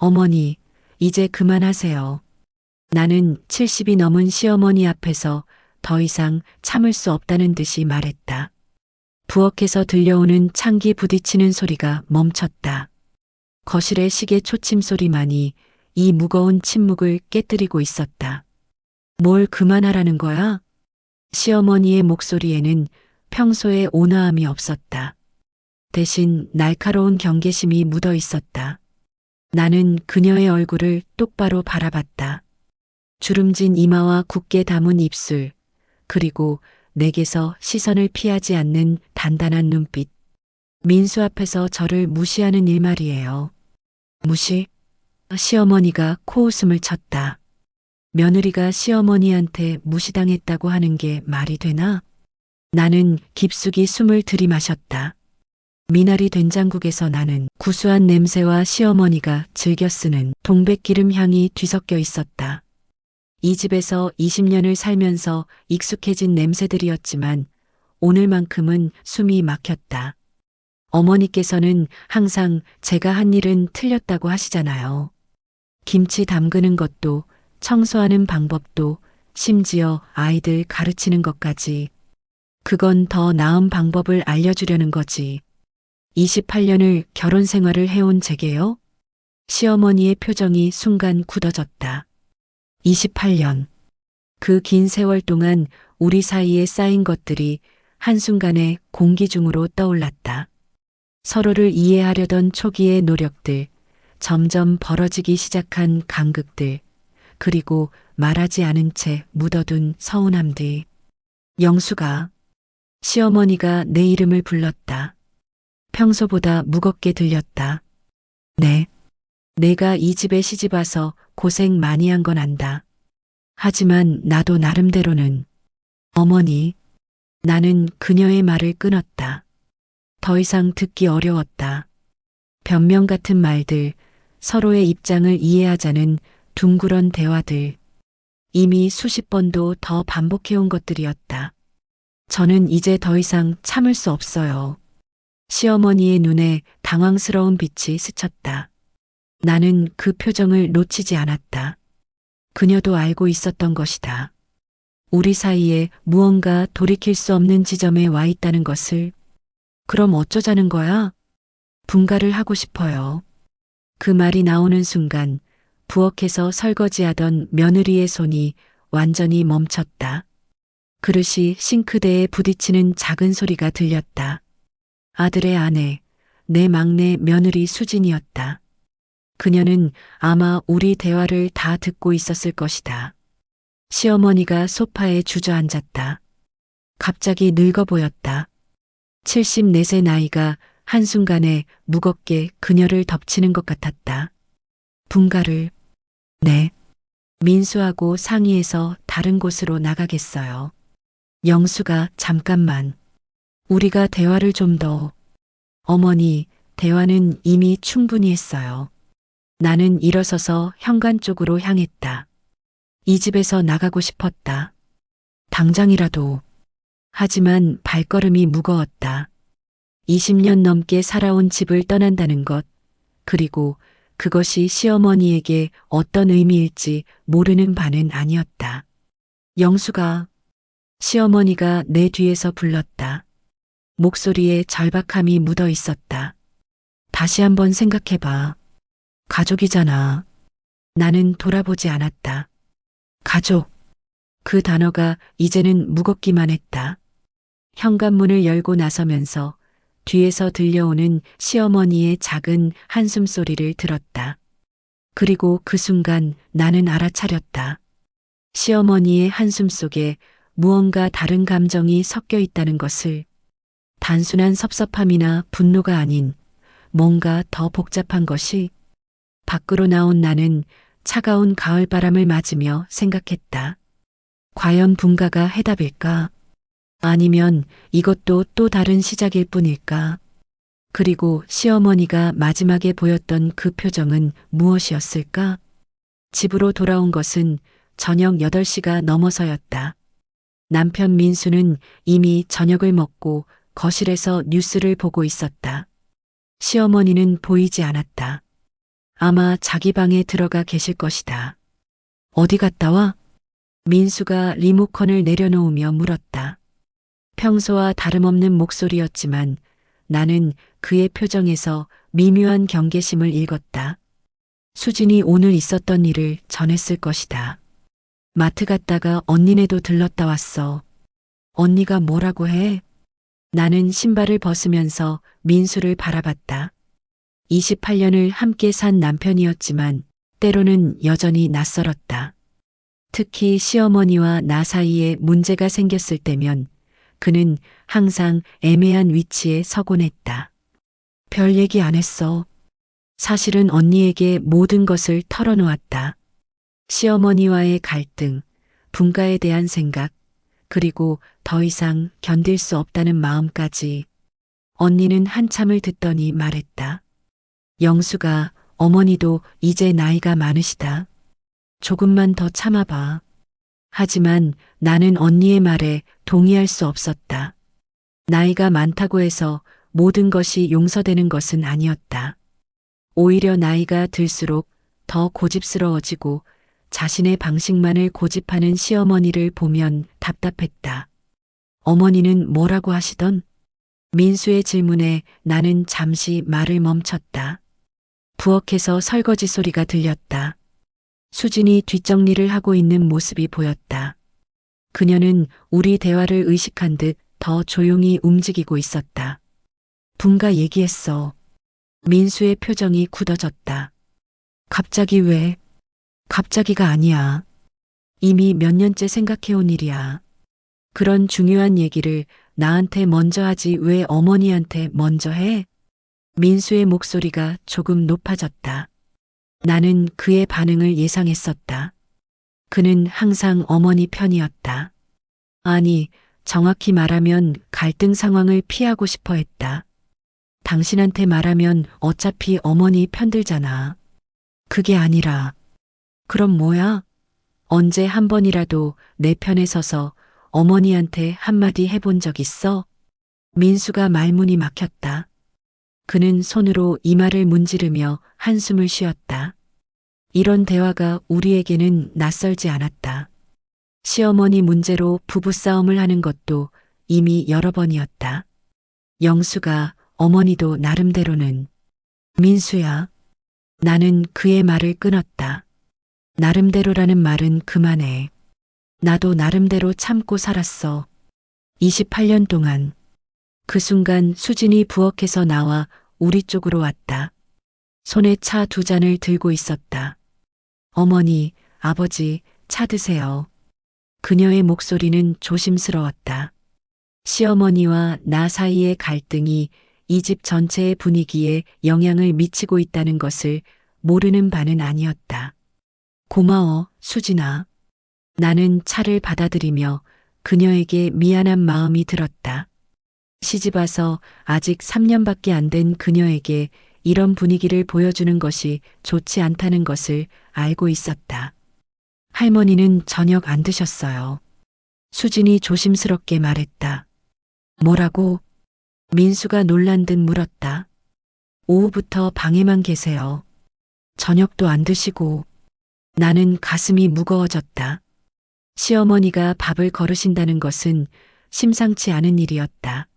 어머니, 이제 그만하세요. 나는 70이 넘은 시어머니 앞에서 더 이상 참을 수 없다는 듯이 말했다. 부엌에서 들려오는 창기 부딪히는 소리가 멈췄다. 거실의 시계 초침 소리만이 이 무거운 침묵을 깨뜨리고 있었다. 뭘 그만하라는 거야? 시어머니의 목소리에는 평소의 온화함이 없었다. 대신 날카로운 경계심이 묻어 있었다. 나는 그녀의 얼굴을 똑바로 바라봤다. 주름진 이마와 굳게 담은 입술, 그리고 내게서 시선을 피하지 않는 단단한 눈빛. 민수 앞에서 저를 무시하는 일 말이에요. 무시? 시어머니가 코웃음을 쳤다. 며느리가 시어머니한테 무시당했다고 하는 게 말이 되나? 나는 깊숙이 숨을 들이마셨다. 미나리 된장국에서 나는 구수한 냄새와 시어머니가 즐겨 쓰는 동백기름 향이 뒤섞여 있었다. 이 집에서 20년을 살면서 익숙해진 냄새들이었지만 오늘만큼은 숨이 막혔다. 어머니께서는 항상 제가 한 일은 틀렸다고 하시잖아요. 김치 담그는 것도, 청소하는 방법도, 심지어 아이들 가르치는 것까지. 그건 더 나은 방법을 알려주려는 거지. 28년을 결혼 생활을 해온 제게요? 시어머니의 표정이 순간 굳어졌다. 28년. 그 긴 세월 동안 우리 사이에 쌓인 것들이 한순간에 공기 중으로 떠올랐다. 서로를 이해하려던 초기의 노력들, 점점 벌어지기 시작한 간극들, 그리고 말하지 않은 채 묻어둔 서운함들. 영수가, 시어머니가 내 이름을 불렀다. 평소보다 무겁게 들렸다. 네. 내가 이 집에 시집 와서 고생 많이 한 건 안다. 하지만 나도 나름대로는. 어머니, 나는 그녀의 말을 끊었다. 더 이상 듣기 어려웠다. 변명 같은 말들, 서로의 입장을 이해하자는 둥그런 대화들. 이미 수십 번도 더 반복해온 것들이었다. 저는 이제 더 이상 참을 수 없어요. 시어머니의 눈에 당황스러운 빛이 스쳤다. 나는 그 표정을 놓치지 않았다. 그녀도 알고 있었던 것이다. 우리 사이에 무언가 돌이킬 수 없는 지점에 와 있다는 것을. 그럼 어쩌자는 거야? 분가를 하고 싶어요. 그 말이 나오는 순간 부엌에서 설거지하던 며느리의 손이 완전히 멈췄다. 그릇이 싱크대에 부딪히는 작은 소리가 들렸다. 아들의 아내, 내 막내 며느리 수진이었다. 그녀는 아마 우리 대화를 다 듣고 있었을 것이다. 시어머니가 소파에 주저앉았다. 갑자기 늙어 보였다. 74세 나이가 한순간에 무겁게 그녀를 덮치는 것 같았다. 분가를, 네. 민수하고 상의해서 다른 곳으로 나가겠어요. 영수가 잠깐만. 우리가 대화를 좀 더. 어머니, 대화는 이미 충분히 했어요. 나는 일어서서 현관 쪽으로 향했다. 이 집에서 나가고 싶었다. 당장이라도. 하지만 발걸음이 무거웠다. 20년 넘게 살아온 집을 떠난다는 것, 그리고 그것이 시어머니에게 어떤 의미일지 모르는 바는 아니었다. 영수가, 시어머니가 내 뒤에서 불렀다. 목소리에 절박함이 묻어 있었다. 다시 한번 생각해봐. 가족이잖아. 나는 돌아보지 않았다. 가족. 그 단어가 이제는 무겁기만 했다. 현관문을 열고 나서면서 뒤에서 들려오는 시어머니의 작은 한숨 소리를 들었다. 그리고 그 순간 나는 알아차렸다. 시어머니의 한숨 속에 무언가 다른 감정이 섞여 있다는 것을. 단순한 섭섭함이나 분노가 아닌 뭔가 더 복잡한 것이. 밖으로 나온 나는 차가운 가을바람을 맞으며 생각했다. 과연 분가가 해답일까? 아니면 이것도 또 다른 시작일 뿐일까? 그리고 시어머니가 마지막에 보였던 그 표정은 무엇이었을까? 집으로 돌아온 것은 저녁 8시가 넘어서였다. 남편 민수는 이미 저녁을 먹고 거실에서 뉴스를 보고 있었다. 시어머니는 보이지 않았다. 아마 자기 방에 들어가 계실 것이다. 어디 갔다 와? 민수가 리모컨을 내려놓으며 물었다. 평소와 다름없는 목소리였지만 나는 그의 표정에서 미묘한 경계심을 읽었다. 수진이 오늘 있었던 일을 전했을 것이다. 마트 갔다가 언니네도 들렀다 왔어. 언니가 뭐라고 해? 나는 신발을 벗으면서 민수를 바라봤다. 28년을 함께 산 남편이었지만 때로는 여전히 낯설었다. 특히 시어머니와 나 사이에 문제가 생겼을 때면 그는 항상 애매한 위치에 서곤 했다. 별 얘기 안 했어. 사실은 언니에게 모든 것을 털어놓았다. 시어머니와의 갈등, 분가에 대한 생각, 그리고 더 이상 견딜 수 없다는 마음까지. 언니는 한참을 듣더니 말했다. 영수가 어머니도 이제 나이가 많으시다. 조금만 더 참아봐. 하지만 나는 언니의 말에 동의할 수 없었다. 나이가 많다고 해서 모든 것이 용서되는 것은 아니었다. 오히려 나이가 들수록 더 고집스러워지고 자신의 방식만을 고집하는 시어머니를 보면 답답했다. 어머니는 뭐라고 하시던? 민수의 질문에 나는 잠시 말을 멈췄다. 부엌에서 설거지 소리가 들렸다. 수진이 뒷정리를 하고 있는 모습이 보였다. 그녀는 우리 대화를 의식한 듯 더 조용히 움직이고 있었다. 분가 얘기했어. 민수의 표정이 굳어졌다. 갑자기 왜? 갑자기가 아니야. 이미 몇 년째 생각해온 일이야. 그런 중요한 얘기를 나한테 먼저 하지 왜 어머니한테 먼저 해? 민수의 목소리가 조금 높아졌다. 나는 그의 반응을 예상했었다. 그는 항상 어머니 편이었다. 아니, 정확히 말하면 갈등 상황을 피하고 싶어 했다. 당신한테 말하면 어차피 어머니 편들잖아. 그게 아니라. 그럼 뭐야? 언제 한 번이라도 내 편에 서서 어머니한테 한마디 해본 적 있어? 민수가 말문이 막혔다. 그는 손으로 이마를 문지르며 한숨을 쉬었다. 이런 대화가 우리에게는 낯설지 않았다. 시어머니 문제로 부부싸움을 하는 것도 이미 여러 번이었다. 영수가 어머니도 나름대로는. 민수야. 나는 그의 말을 끊었다. 나름대로라는 말은 그만해. 나도 나름대로 참고 살았어. 28년 동안. 그 순간 수진이 부엌에서 나와 우리 쪽으로 왔다. 손에 차 두 잔을 들고 있었다. 어머니, 아버지, 차 드세요. 그녀의 목소리는 조심스러웠다. 시어머니와 나 사이의 갈등이 이 집 전체의 분위기에 영향을 미치고 있다는 것을 모르는 바는 아니었다. 고마워, 수진아. 나는 차를 받아들이며 그녀에게 미안한 마음이 들었다. 시집와서 아직 3년밖에 안 된 그녀에게 이런 분위기를 보여주는 것이 좋지 않다는 것을 알고 있었다. 할머니는 저녁 안 드셨어요. 수진이 조심스럽게 말했다. 뭐라고? 민수가 놀란 듯 물었다. 오후부터 방에만 계세요. 저녁도 안 드시고. 나는 가슴이 무거워졌다. 시어머니가 밥을 거르신다는 것은 심상치 않은 일이었다.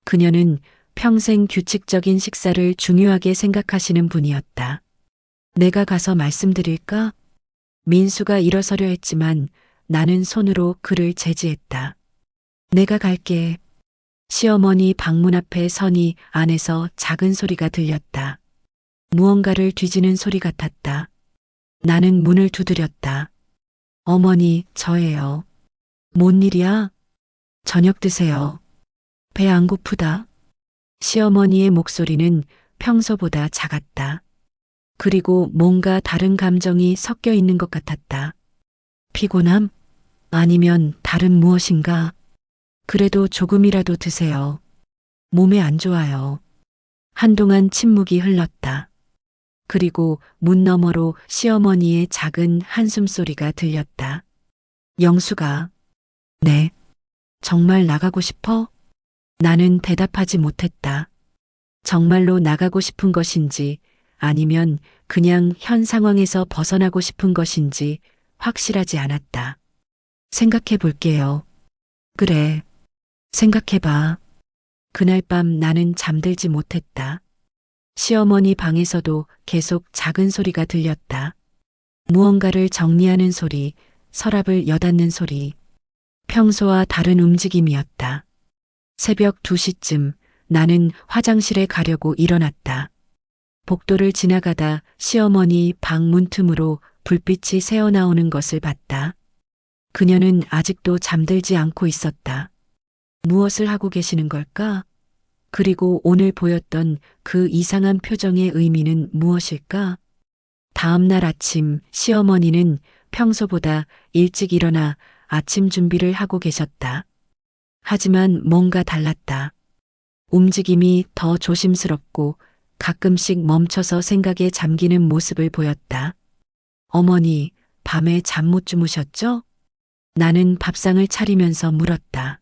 그녀는 평생 규칙적인 식사를 중요하게 생각하시는 분이었다. 내가 가서 말씀드릴까? 민수가 일어서려 했지만 나는 손으로 그를 제지했다. 내가 갈게. 시어머니 방문 앞에 서니 안에서 작은 소리가 들렸다. 무언가를 뒤지는 소리 같았다. 나는 문을 두드렸다. 어머니, 저예요. 뭔 일이야? 저녁 드세요. 배 안 고프다. 시어머니의 목소리는 평소보다 작았다. 그리고 뭔가 다른 감정이 섞여 있는 것 같았다. 피곤함? 아니면 다른 무엇인가? 그래도 조금이라도 드세요. 몸에 안 좋아요. 한동안 침묵이 흘렀다. 그리고 문 너머로 시어머니의 작은 한숨 소리가 들렸다. 영수가. 네. 정말 나가고 싶어? 나는 대답하지 못했다. 정말로 나가고 싶은 것인지 아니면 그냥 현 상황에서 벗어나고 싶은 것인지 확실하지 않았다. 생각해 볼게요. 그래, 생각해봐. 그날 밤 나는 잠들지 못했다. 시어머니 방에서도 계속 작은 소리가 들렸다. 무언가를 정리하는 소리, 서랍을 여닫는 소리. 평소와 다른 움직임이었다. 새벽 2시쯤 나는 화장실에 가려고 일어났다. 복도를 지나가다 시어머니 방 문틈으로 불빛이 새어나오는 것을 봤다. 그녀는 아직도 잠들지 않고 있었다. 무엇을 하고 계시는 걸까? 그리고 오늘 보였던 그 이상한 표정의 의미는 무엇일까? 다음 날 아침 시어머니는 평소보다 일찍 일어나 아침 준비를 하고 계셨다. 하지만 뭔가 달랐다. 움직임이 더 조심스럽고 가끔씩 멈춰서 생각에 잠기는 모습을 보였다. 어머니, 밤에 잠 못 주무셨죠? 나는 밥상을 차리면서 물었다.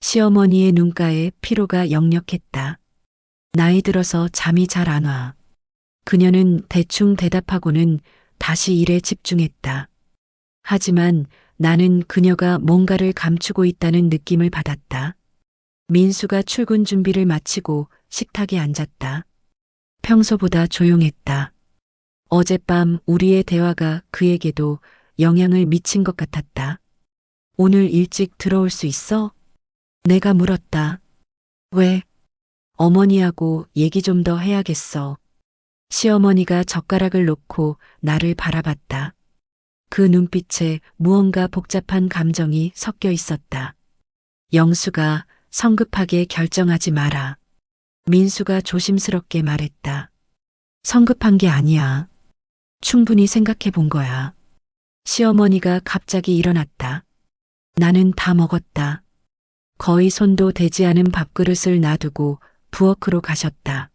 시어머니의 눈가에 피로가 역력했다. 나이 들어서 잠이 잘 안 와. 그녀는 대충 대답하고는 다시 일에 집중했다. 하지만 나는 그녀가 뭔가를 감추고 있다는 느낌을 받았다. 민수가 출근 준비를 마치고 식탁에 앉았다. 평소보다 조용했다. 어젯밤 우리의 대화가 그에게도 영향을 미친 것 같았다. 오늘 일찍 들어올 수 있어? 내가 물었다. 왜? 어머니하고 얘기 좀 더 해야겠어. 시어머니가 젓가락을 놓고 나를 바라봤다. 그 눈빛에 무언가 복잡한 감정이 섞여 있었다. 영수가 성급하게 결정하지 마라. 민수가 조심스럽게 말했다. 성급한 게 아니야. 충분히 생각해 본 거야. 시어머니가 갑자기 일어났다. 나는 다 먹었다. 거의 손도 대지 않은 밥그릇을 놔두고 부엌으로 가셨다.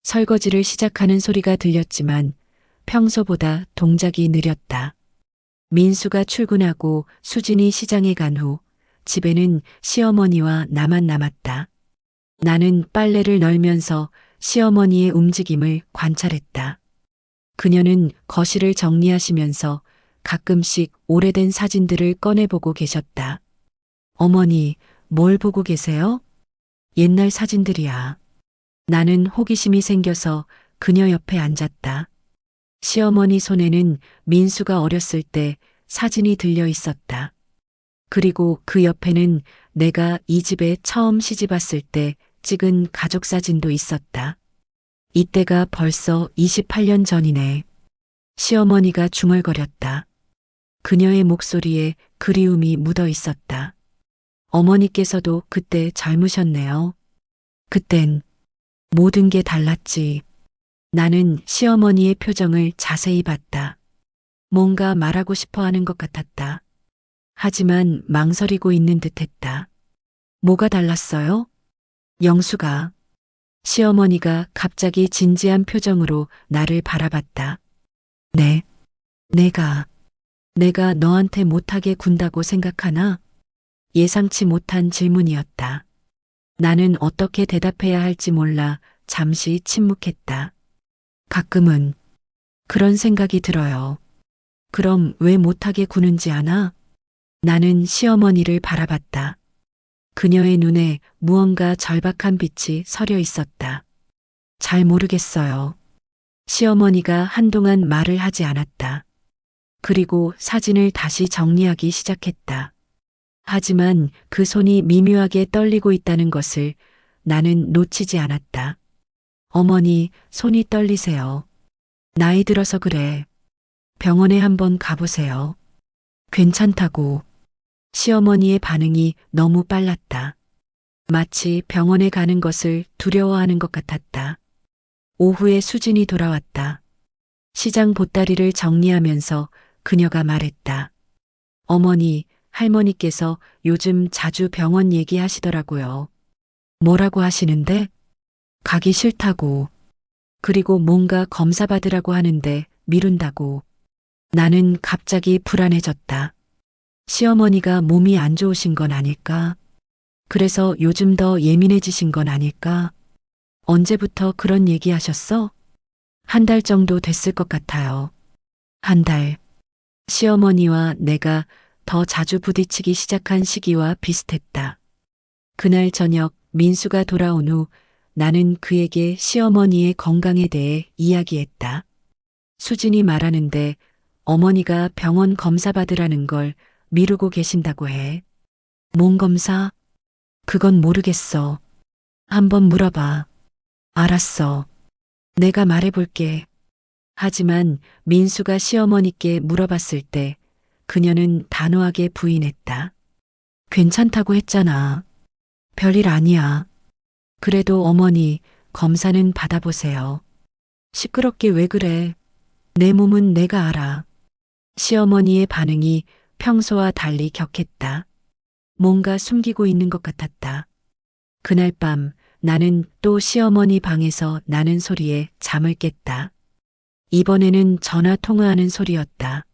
설거지를 시작하는 소리가 들렸지만 평소보다 동작이 느렸다. 민수가 출근하고 수진이 시장에 간 후 집에는 시어머니와 나만 남았다. 나는 빨래를 널면서 시어머니의 움직임을 관찰했다. 그녀는 거실을 정리하시면서 가끔씩 오래된 사진들을 꺼내보고 계셨다. 어머니, 뭘 보고 계세요? 옛날 사진들이야. 나는 호기심이 생겨서 그녀 옆에 앉았다. 시어머니 손에는 민수가 어렸을 때 사진이 들려 있었다. 그리고 그 옆에는 내가 이 집에 처음 시집 왔을 때 찍은 가족 사진도 있었다. 이때가 벌써 28년 전이네. 시어머니가 중얼거렸다. 그녀의 목소리에 그리움이 묻어 있었다. 어머니께서도 그때 젊으셨네요. 그땐 모든 게 달랐지. 나는 시어머니의 표정을 자세히 봤다. 뭔가 말하고 싶어 하는 것 같았다. 하지만 망설이고 있는 듯 했다. 뭐가 달랐어요? 영수가. 시어머니가 갑자기 진지한 표정으로 나를 바라봤다. 네, 내가 너한테 못하게 군다고 생각하나? 예상치 못한 질문이었다. 나는 어떻게 대답해야 할지 몰라 잠시 침묵했다. 가끔은 그런 생각이 들어요. 그럼 왜 못하게 구는지 아나? 나는 시어머니를 바라봤다. 그녀의 눈에 무언가 절박한 빛이 서려 있었다. 잘 모르겠어요. 시어머니가 한동안 말을 하지 않았다. 그리고 사진을 다시 정리하기 시작했다. 하지만 그 손이 미묘하게 떨리고 있다는 것을 나는 놓치지 않았다. 어머니, 손이 떨리세요. 나이 들어서 그래. 병원에 한번 가보세요. 괜찮다고. 시어머니의 반응이 너무 빨랐다. 마치 병원에 가는 것을 두려워하는 것 같았다. 오후에 수진이 돌아왔다. 시장 보따리를 정리하면서 그녀가 말했다. 어머니, 할머니께서 요즘 자주 병원 얘기하시더라고요. 뭐라고 하시는데? 가기 싫다고. 그리고 뭔가 검사 받으라고 하는데 미룬다고. 나는 갑자기 불안해졌다. 시어머니가 몸이 안 좋으신 건 아닐까? 그래서 요즘 더 예민해지신 건 아닐까? 언제부터 그런 얘기 하셨어? 한 달 정도 됐을 것 같아요. 한 달. 시어머니와 내가 더 자주 부딪히기 시작한 시기와 비슷했다. 그날 저녁 민수가 돌아온 후 나는 그에게 시어머니의 건강에 대해 이야기했다. 수진이 말하는데 어머니가 병원 검사 받으라는 걸 미루고 계신다고 해. 몸 검사? 그건 모르겠어. 한번 물어봐. 알았어. 내가 말해볼게. 하지만 민수가 시어머니께 물어봤을 때 그녀는 단호하게 부인했다. 괜찮다고 했잖아. 별일 아니야. 그래도 어머니 검사는 받아보세요. 시끄럽게 왜 그래? 내 몸은 내가 알아. 시어머니의 반응이 평소와 달리 격했다. 뭔가 숨기고 있는 것 같았다. 그날 밤 나는 또 시어머니 방에서 나는 소리에 잠을 깼다. 이번에는 전화 통화하는 소리였다.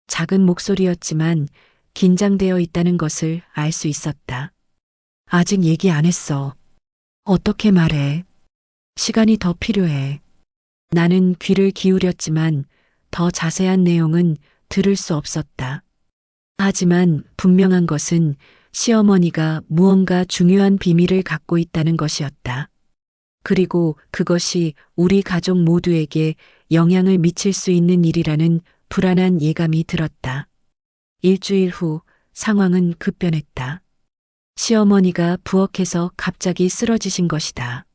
작은 목소리였지만 긴장되어 있다는 것을 알 수 있었다. 아직 얘기 안 했어. 어떻게 말해? 시간이 더 필요해. 나는 귀를 기울였지만 더 자세한 내용은 들을 수 없었다. 하지만 분명한 것은 시어머니가 무언가 중요한 비밀을 갖고 있다는 것이었다. 그리고 그것이 우리 가족 모두에게 영향을 미칠 수 있는 일이라는 불안한 예감이 들었다. 일주일 후 상황은 급변했다. 시어머니가 부엌에서 갑자기 쓰러지신 것이다.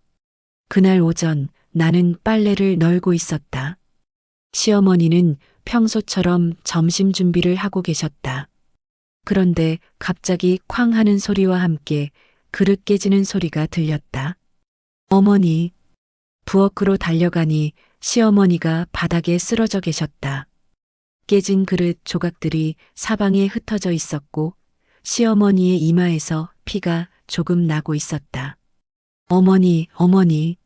그날 오전 나는 빨래를 널고 있었다. 시어머니는 평소처럼 점심 준비를 하고 계셨다. 그런데 갑자기 쾅 하는 소리와 함께 그릇 깨지는 소리가 들렸다. 어머니, 부엌으로 달려가니 시어머니가 바닥에 쓰러져 계셨다. 깨진 그릇 조각들이 사방에 흩어져 있었고 시어머니의 이마에서 피가 조금 나고 있었다. 어머니, 어머니.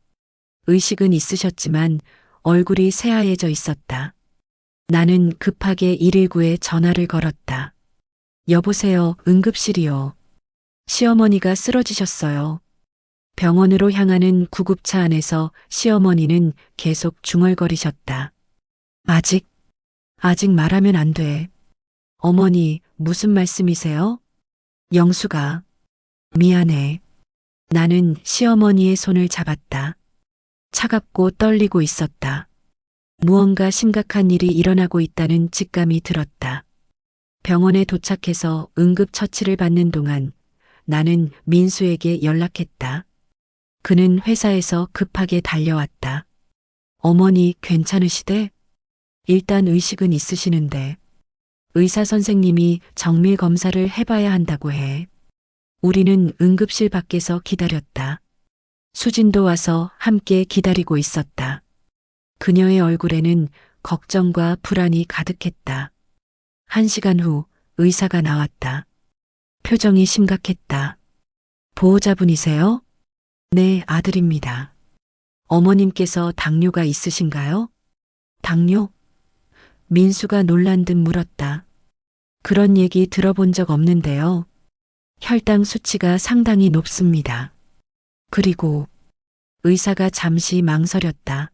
의식은 있으셨지만 얼굴이 새하얘져 있었다. 나는 급하게 119에 전화를 걸었다. 여보세요, 응급실이요. 시어머니가 쓰러지셨어요. 병원으로 향하는 구급차 안에서 시어머니는 계속 중얼거리셨다. 아직 말하면 안 돼. 어머니, 무슨 말씀이세요? 영수가. 미안해. 나는 시어머니의 손을 잡았다. 차갑고 떨리고 있었다. 무언가 심각한 일이 일어나고 있다는 직감이 들었다. 병원에 도착해서 응급처치를 받는 동안 나는 민수에게 연락했다. 그는 회사에서 급하게 달려왔다. 어머니 괜찮으시대? 일단 의식은 있으시는데 의사 선생님이 정밀 검사를 해봐야 한다고 해. 우리는 응급실 밖에서 기다렸다. 수진도 와서 함께 기다리고 있었다. 그녀의 얼굴에는 걱정과 불안이 가득했다. 1시간 후 의사가 나왔다. 표정이 심각했다. 보호자분이세요? 네, 아들입니다. 어머님께서 당뇨가 있으신가요? 당뇨? 민수가 놀란 듯 물었다. 그런 얘기 들어본 적 없는데요. 혈당 수치가 상당히 높습니다. 그리고 의사가 잠시 망설였다.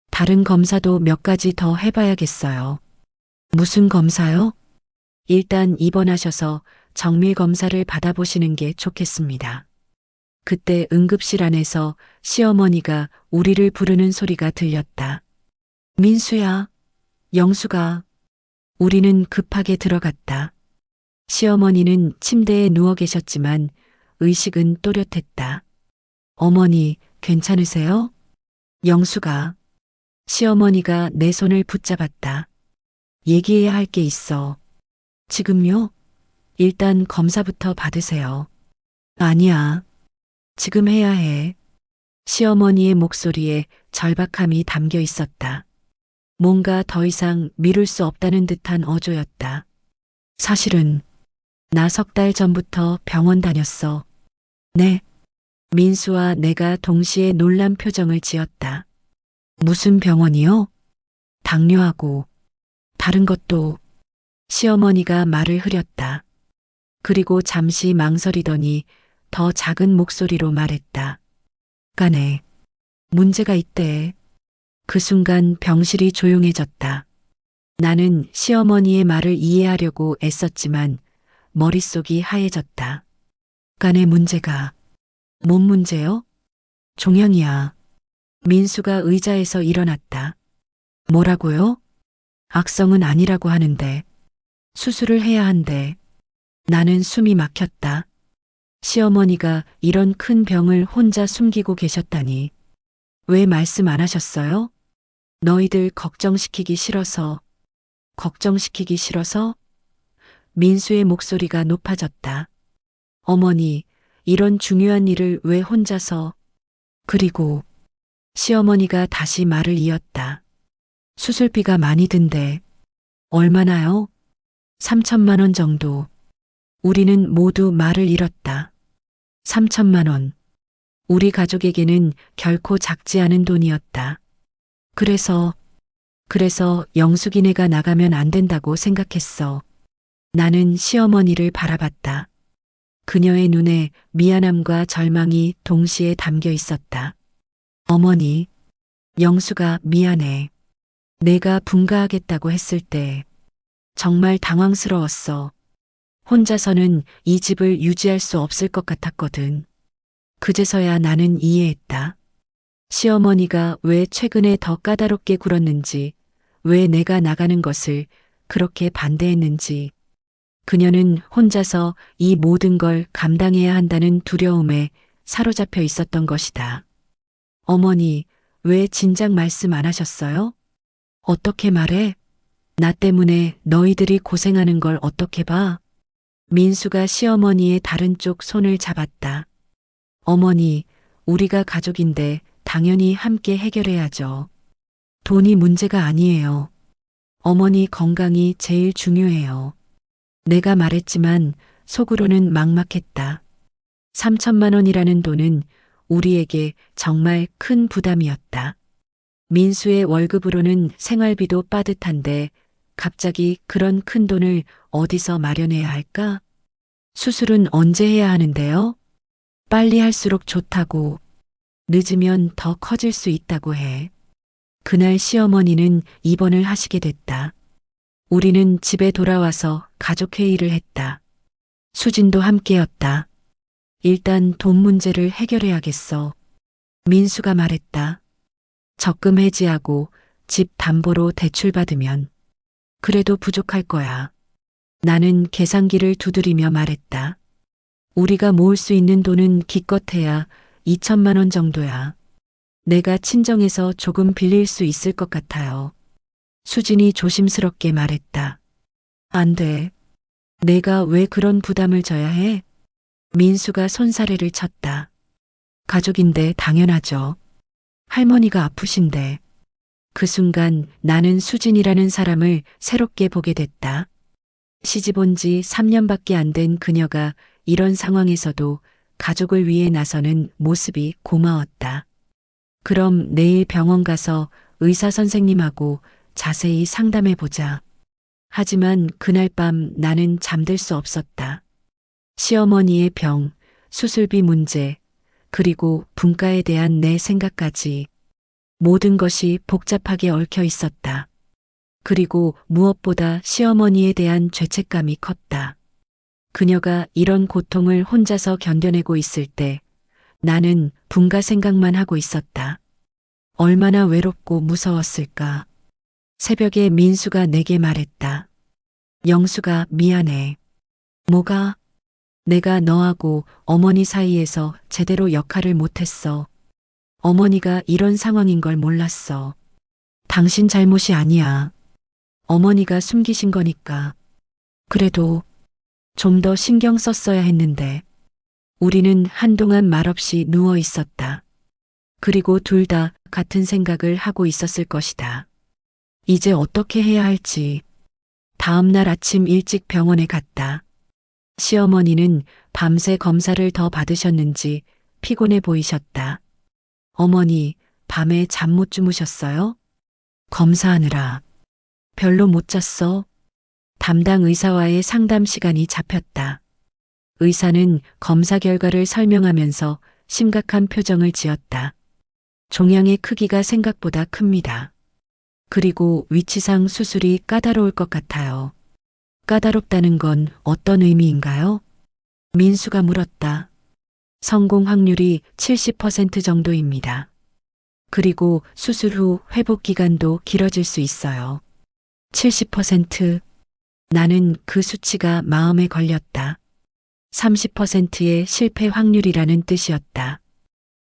다른 검사도 몇 가지 더 해봐야겠어요. 무슨 검사요? 일단 입원하셔서 정밀 검사를 받아보시는 게 좋겠습니다. 그때 응급실 안에서 시어머니가 우리를 부르는 소리가 들렸다. 민수야, 영수가. 우리는 급하게 들어갔다. 시어머니는 침대에 누워 계셨지만 의식은 또렷했다. 어머니, 괜찮으세요? 영수가. 시어머니가 내 손을 붙잡았다. 얘기해야 할 게 있어. 지금요? 일단 검사부터 받으세요. 아니야. 지금 해야 해. 시어머니의 목소리에 절박함이 담겨 있었다. 뭔가 더 이상 미룰 수 없다는 듯한 어조였다. 사실은 나 3달 전부터 병원 다녔어. 네. 민수와 내가 동시에 놀란 표정을 지었다. 무슨 병원이요? 당뇨하고 다른 것도. 시어머니가 말을 흐렸다. 그리고 잠시 망설이더니 더 작은 목소리로 말했다. 간에 문제가 있대. 그 순간 병실이 조용해졌다. 나는 시어머니의 말을 이해하려고 애썼지만 머릿속이 하얘졌다. 간의 문제가 뭔 문제요? 종양이야. 민수가 의자에서 일어났다. 뭐라고요? 악성은 아니라고 하는데 수술을 해야 한대. 나는 숨이 막혔다. 시어머니가 이런 큰 병을 혼자 숨기고 계셨다니. 왜 말씀 안 하셨어요? 너희들 걱정시키기 싫어서. 걱정시키기 싫어서? 민수의 목소리가 높아졌다. 어머니, 이런 중요한 일을 왜 혼자서. 그리고 시어머니가 다시 말을 이었다. 수술비가 많이 든대. 얼마나요? 3천만 원 정도. 우리는 모두 말을 잃었다. 3천만 원. 우리 가족에게는 결코 작지 않은 돈이었다. 그래서 영숙이네가 나가면 안 된다고 생각했어. 나는 시어머니를 바라봤다. 그녀의 눈에 미안함과 절망이 동시에 담겨 있었다. 어머니, 영수가 미안해. 내가 분가하겠다고 했을 때 정말 당황스러웠어. 혼자서는 이 집을 유지할 수 없을 것 같았거든. 그제서야 나는 이해했다. 시어머니가 왜 최근에 더 까다롭게 굴었는지, 왜 내가 나가는 것을 그렇게 반대했는지. 그녀는 혼자서 이 모든 걸 감당해야 한다는 두려움에 사로잡혀 있었던 것이다. 어머니, 왜 진작 말씀 안 하셨어요? 어떻게 말해? 나 때문에 너희들이 고생하는 걸 어떻게 봐? 민수가 시어머니의 다른 쪽 손을 잡았다. 어머니, 우리가 가족인데 당연히 함께 해결해야죠. 돈이 문제가 아니에요. 어머니 건강이 제일 중요해요. 내가 말했지만 속으로는 막막했다. 3천만 원이라는 돈은 우리에게 정말 큰 부담이었다. 민수의 월급으로는 생활비도 빠듯한데 갑자기 그런 큰 돈을 어디서 마련해야 할까? 수술은 언제 해야 하는데요? 빨리 할수록 좋다고. 늦으면 더 커질 수 있다고 해. 그날 시어머니는 입원을 하시게 됐다. 우리는 집에 돌아와서 가족회의를 했다. 수진도 함께였다. 일단 돈 문제를 해결해야겠어. 민수가 말했다. 적금 해지하고 집 담보로 대출받으면 그래도 부족할 거야. 나는 계산기를 두드리며 말했다. 우리가 모을 수 있는 돈은 기껏해야 2천만 원 정도야. 내가 친정에서 조금 빌릴 수 있을 것 같아요. 수진이 조심스럽게 말했다. 안 돼. 내가 왜 그런 부담을 져야 해? 민수가 손사래를 쳤다. 가족인데 당연하죠. 할머니가 아프신데. 그 순간 나는 수진이라는 사람을 새롭게 보게 됐다. 시집 온 지 3년밖에 안 된 그녀가 이런 상황에서도 가족을 위해 나서는 모습이 고마웠다. 그럼 내일 병원 가서 의사 선생님하고 자세히 상담해 보자. 하지만 그날 밤 나는 잠들 수 없었다. 시어머니의 병, 수술비 문제, 그리고 분가에 대한 내 생각까지 모든 것이 복잡하게 얽혀 있었다. 그리고 무엇보다 시어머니에 대한 죄책감이 컸다. 그녀가 이런 고통을 혼자서 견뎌내고 있을 때 나는 분가 생각만 하고 있었다. 얼마나 외롭고 무서웠을까. 새벽에 민수가 내게 말했다. 영수가 미안해. 뭐가? 내가 너하고 어머니 사이에서 제대로 역할을 못했어. 어머니가 이런 상황인 걸 몰랐어. 당신 잘못이 아니야. 어머니가 숨기신 거니까. 그래도 좀 더 신경 썼어야 했는데. 우리는 한동안 말없이 누워 있었다. 그리고 둘 다 같은 생각을 하고 있었을 것이다. 이제 어떻게 해야 할지. 다음 날 아침 일찍 병원에 갔다. 시어머니는 밤새 검사를 더 받으셨는지 피곤해 보이셨다. 어머니, 밤에 잠 못 주무셨어요? 검사하느라. 별로 못 잤어? 담당 의사와의 상담 시간이 잡혔다. 의사는 검사 결과를 설명하면서 심각한 표정을 지었다. 종양의 크기가 생각보다 큽니다. 그리고 위치상 수술이 까다로울 것 같아요. 까다롭다는 건 어떤 의미인가요? 민수가 물었다. 성공 확률이 70% 정도입니다. 그리고 수술 후 회복 기간도 길어질 수 있어요. 70%. 나는 그 수치가 마음에 걸렸다. 30%의 실패 확률이라는 뜻이었다.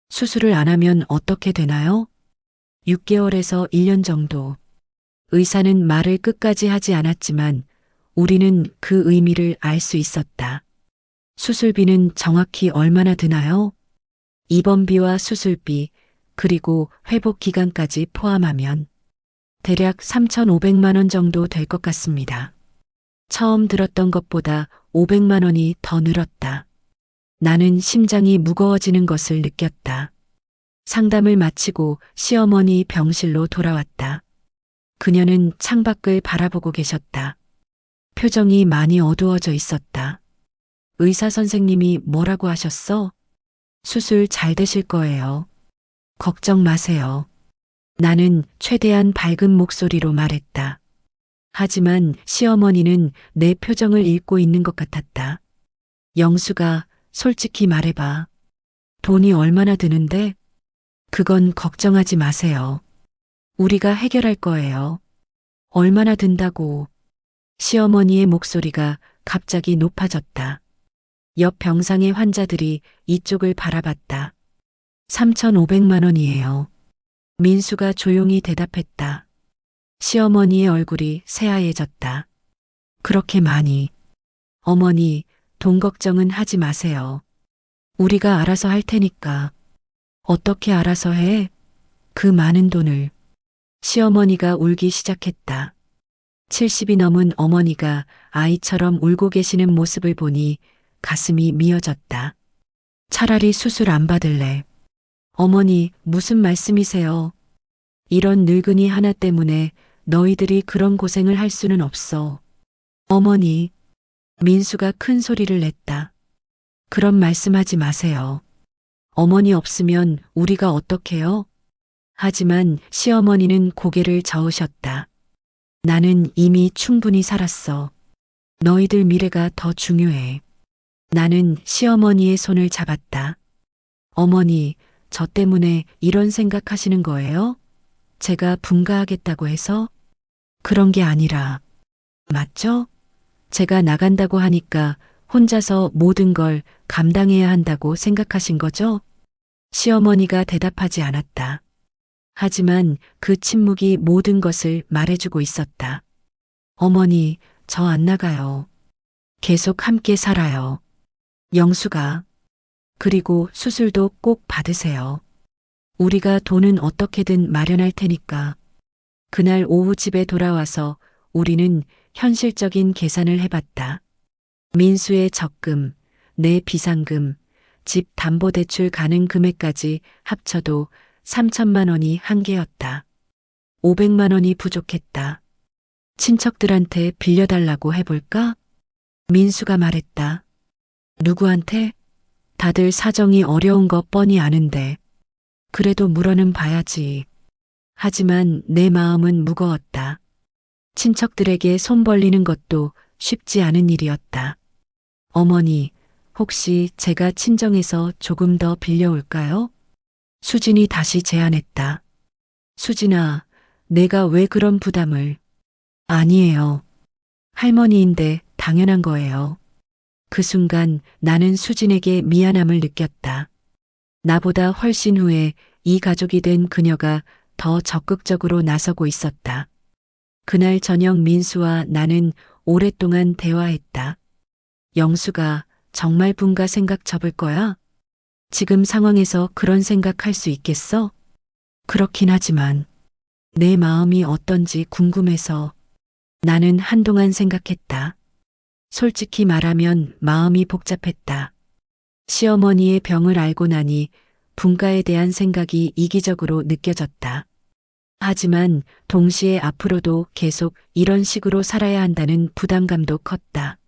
수술을 안 하면 어떻게 되나요? 6개월에서 1년 정도. 의사는 말을 끝까지 하지 않았지만 우리는 그 의미를 알 수 있었다. 수술비는 정확히 얼마나 드나요? 입원비와 수술비, 그리고 회복 기간까지 포함하면 대략 3,500만 원 정도 될 것 같습니다. 처음 들었던 것보다 500만 원이 더 늘었다. 나는 심장이 무거워지는 것을 느꼈다. 상담을 마치고 시어머니 병실로 돌아왔다. 그녀는 창밖을 바라보고 계셨다. 표정이 많이 어두워져 있었다. 의사 선생님이 뭐라고 하셨어? 수술 잘 되실 거예요. 걱정 마세요. 나는 최대한 밝은 목소리로 말했다. 하지만 시어머니는 내 표정을 읽고 있는 것 같았다. 영수가 솔직히 말해봐. 돈이 얼마나 드는데? 그건 걱정하지 마세요. 우리가 해결할 거예요. 얼마나 든다고? 시어머니의 목소리가 갑자기 높아졌다. 옆 병상의 환자들이 이쪽을 바라봤다. 3,500만 원이에요. 민수가 조용히 대답했다. 시어머니의 얼굴이 새하얘졌다. 그렇게 많이. 어머니, 돈 걱정은 하지 마세요. 우리가 알아서 할 테니까. 어떻게 알아서 해? 그 많은 돈을. 시어머니가 울기 시작했다. 70이 넘은 어머니가 아이처럼 울고 계시는 모습을 보니 가슴이 미어졌다. 차라리 수술 안 받을래. 어머니, 무슨 말씀이세요? 이런 늙은이 하나 때문에 너희들이 그런 고생을 할 수는 없어. 어머니, 민수가 큰 소리를 냈다. 그런 말씀하지 마세요. 어머니 없으면 우리가 어떡해요? 하지만 시어머니는 고개를 저으셨다. 나는 이미 충분히 살았어. 너희들 미래가 더 중요해. 나는 시어머니의 손을 잡았다. 어머니, 저 때문에 이런 생각하시는 거예요? 제가 분가하겠다고 해서? 그런 게 아니라. 맞죠? 제가 나간다고 하니까 혼자서 모든 걸 감당해야 한다고 생각하신 거죠? 시어머니가 대답하지 않았다. 하지만 그 침묵이 모든 것을 말해주고 있었다. 어머니, 저 안 나가요. 계속 함께 살아요. 영수가. 그리고 수술도 꼭 받으세요. 우리가 돈은 어떻게든 마련할 테니까. 그날 오후 집에 돌아와서 우리는 현실적인 계산을 해봤다. 민수의 적금, 내 비상금, 집 담보대출 가능 금액까지 합쳐도 3천만 원이 한계였다. 500만 원이 부족했다. 친척들한테 빌려달라고 해볼까? 민수가 말했다. 누구한테? 다들 사정이 어려운 거 뻔히 아는데. 그래도 물어는 봐야지. 하지만 내 마음은 무거웠다. 친척들에게 손 벌리는 것도 쉽지 않은 일이었다. 어머니, 혹시 제가 친정에서 조금 더 빌려올까요? 수진이 다시 제안했다. 수진아, 내가 왜 그런 부담을. 아니에요. 할머니인데 당연한 거예요. 그 순간 나는 수진에게 미안함을 느꼈다. 나보다 훨씬 후에 이 가족이 된 그녀가 더 적극적으로 나서고 있었다. 그날 저녁 민수와 나는 오랫동안 대화했다. 영수가 정말 분가 생각 접을 거야? 지금 상황에서 그런 생각할 수 있겠어? 그렇긴 하지만 내 마음이 어떤지 궁금해서. 나는 한동안 생각했다. 솔직히 말하면 마음이 복잡했다. 시어머니의 병을 알고 나니 분가에 대한 생각이 이기적으로 느껴졌다. 하지만 동시에 앞으로도 계속 이런 식으로 살아야 한다는 부담감도 컸다.